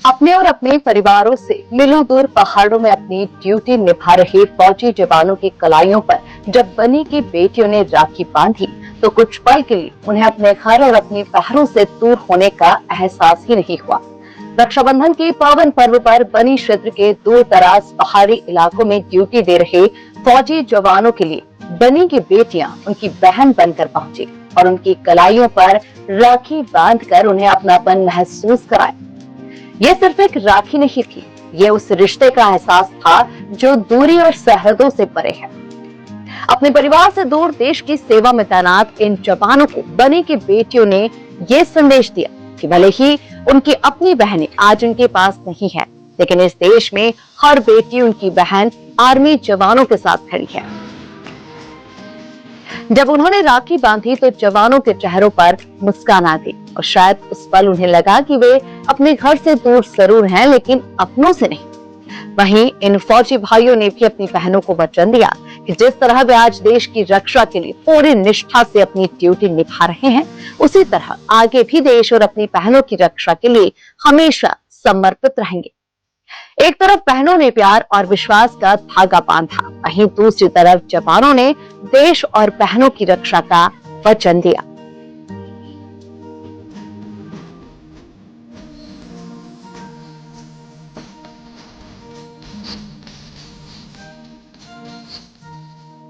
अपने और अपने परिवारों से मीलों दूर पहाड़ों में अपनी ड्यूटी निभा रहे फौजी जवानों की कलाइयों पर जब बनी की बेटियों ने राखी बांधी तो कुछ पल के लिए उन्हें अपने घर और अपने पहरों से दूर होने का एहसास ही नहीं हुआ। रक्षाबंधन के पावन पर्व पर बनी क्षेत्र के दूर दराज पहाड़ी इलाकों में ड्यूटी दे रहे फौजी जवानों के लिए बनी की बेटियां उनकी बहन बनकर पहुंची और उनकी कलाइयों पर राखी बांधकर उन्हें अपनापन महसूस कराया। ये सिर्फ एक राखी नहीं थी, ये उस रिश्ते का एहसास था जो दूरी और सरहदों से परे है। अपने परिवार से दूर देश की सेवा में तैनात इन जवानों को बनी की बेटियों ने ये संदेश दिया कि भले ही उनकी अपनी बहनें आज उनके पास नहीं है, लेकिन इस देश में हर बेटी उनकी बहन आर्मी जवानों के साथ खड़ी है। जब उन्होंने राखी बांधी तो जवानों के चेहरों पर मुस्कान आ गई और शायद उस पल उन्हें लगा कि वे अपने घर से दूर जरूर हैं, लेकिन अपनों से नहीं। वहीं इन फौजी भाइयों ने भी अपनी बहनों को वचन दिया कि जिस तरह वे आज देश की रक्षा के लिए पूरी निष्ठा से अपनी ड्यूटी निभा रहे हैं, उसी तरह आगे भी देश और अपनी बहनों की रक्षा के लिए हमेशा समर्पित रहेंगे। एक तरफ बहनों ने प्यार और विश्वास का धागा बांधा, वहीं दूसरी तरफ जवानों ने देश और बहनों की रक्षा का वचन दिया।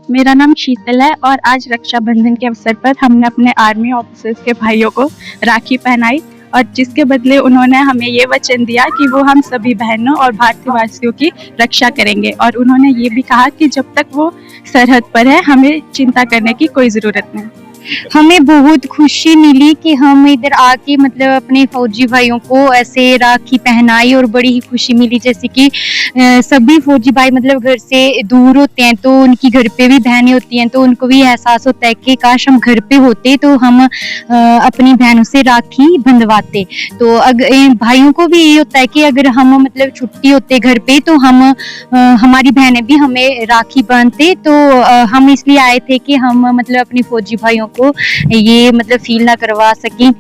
मेरा नाम शीतल है और आज रक्षाबंधन के अवसर पर हमने अपने आर्मी ऑफिसर्स के भाइयों को राखी पहनाई और जिसके बदले उन्होंने हमें ये वचन दिया कि वो हम सभी बहनों और भारतवासियों की रक्षा करेंगे। और उन्होंने ये भी कहा कि जब तक वो सरहद पर है हमें चिंता करने की कोई ज़रूरत नहीं। हमें बहुत खुशी मिली कि हम इधर आके मतलब अपने फौजी भाइयों को ऐसे राखी पहनाई और बड़ी ही खुशी मिली। जैसे कि सभी फौजी भाई मतलब घर से दूर होते हैं तो उनकी घर पे भी बहनें होती हैं, तो उनको भी एहसास होता है कि काश हम घर पे होते तो हम अपनी बहनों से राखी बंधवाते। तो भाइयों को भी ये होता है कि अगर हम मतलब छुट्टी होते घर पे तो हम हमारी बहनें भी हमें राखी बांधते। तो हम इसलिए आए थे कि हम मतलब अपने फौजी भाइयों को ये मतलब फील ना करवा सकें।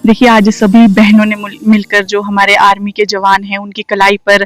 देखिए, आज सभी बहनों ने मिलकर जो हमारे आर्मी के जवान हैं उनकी कलाई पर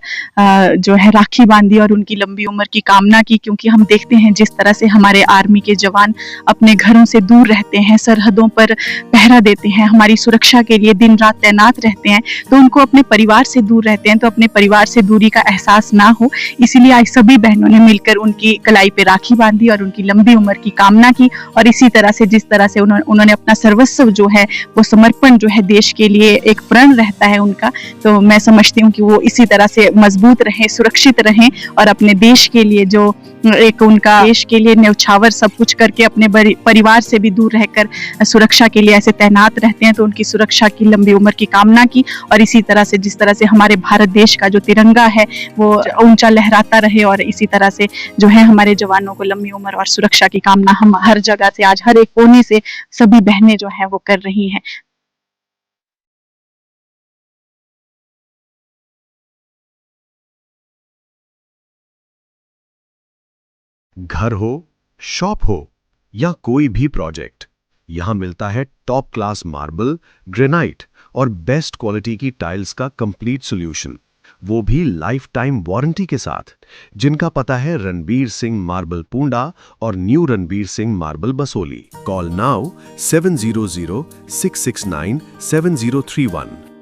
जो है राखी बांधी और उनकी लंबी उम्र की कामना की, क्योंकि हम देखते हैं जिस तरह से हमारे आर्मी के जवान अपने घरों से दूर रहते हैं, सरहदों पर पहरा देते हैं, हमारी सुरक्षा के लिए दिन रात तैनात रहते हैं, तो उनको अपने परिवार से दूर रहते हैं तो अपने परिवार से दूरी का एहसास ना हो, इसीलिए आज सभी बहनों ने मिलकर उनकी कलाई पे राखी बांधी और उनकी लंबी उम्र की कामना की। और इसी तरह से जिस तरह से उन्होंने अपना सर्वस्व जो है वो समर्पण जो है देश के लिए एक प्रण रहता है उनका, तो मैं समझती हूँ कि वो इसी तरह से मजबूत रहें, सुरक्षित रहें और अपने देश के लिए जो एक उनका देश के लिए न्यौछावर सब कुछ करके अपने परिवार से भी दूर रहकर सुरक्षा के लिए ऐसे तैनात रहते हैं, तो उनकी सुरक्षा की लंबी उम्र की कामना की। और इसी तरह से जिस तरह से हमारे भारत देश का जो तिरंगा है वो ऊंचा लहराता रहे और इसी तरह से जो है हमारे जवानों को लंबी उम्र और सुरक्षा की कामना हम हर जगह से आज हर एक कोने से सभी बहनें जो है वो कर रही हैं। घर हो, शॉप हो या कोई भी प्रोजेक्ट, यहां मिलता है टॉप क्लास मार्बल, ग्रेनाइट और बेस्ट क्वालिटी की टाइल्स का कंप्लीट सॉल्यूशन, वो भी लाइफ टाइम वारंटी के साथ। जिनका पता है रणबीर सिंह मार्बल पूंडा और new Ranbir Singh marble Basoli. Call now 700-669-7031।